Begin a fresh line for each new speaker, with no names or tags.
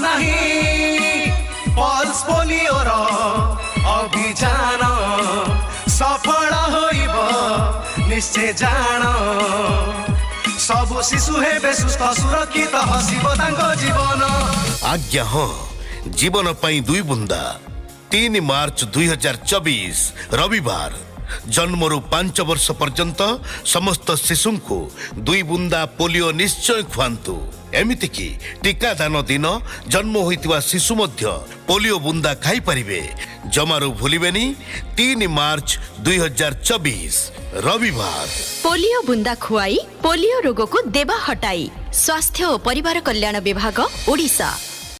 नहीं पल्स पोलियोर अभियान सफल होइब निश्चय जान सब शिशु हेबे सुस्थ सुरक्षित हसिब तांको जीवन।
आज्ञा हाँ जीवन पाई 2 बुंदा 3 मार्च 2024 रविवार जन्मरू 5 वर्ष पर्यंत समस्त शिशु को 2 बुंदा पोलियो निश्चय खुआंतु। एमितिकी टीकादान दिन जन्म होइतिबा शिशु मध्य पोलियो बुंदा खाई परिबे। जमारू भूलिबेनी 3 मार्च 2024 रविवार।
पोलियो बुंदा खुआई पोलियो रोग को देबा हटाई। स्वास्थ्य और परिवार कल्याण विभाग ओडिशा।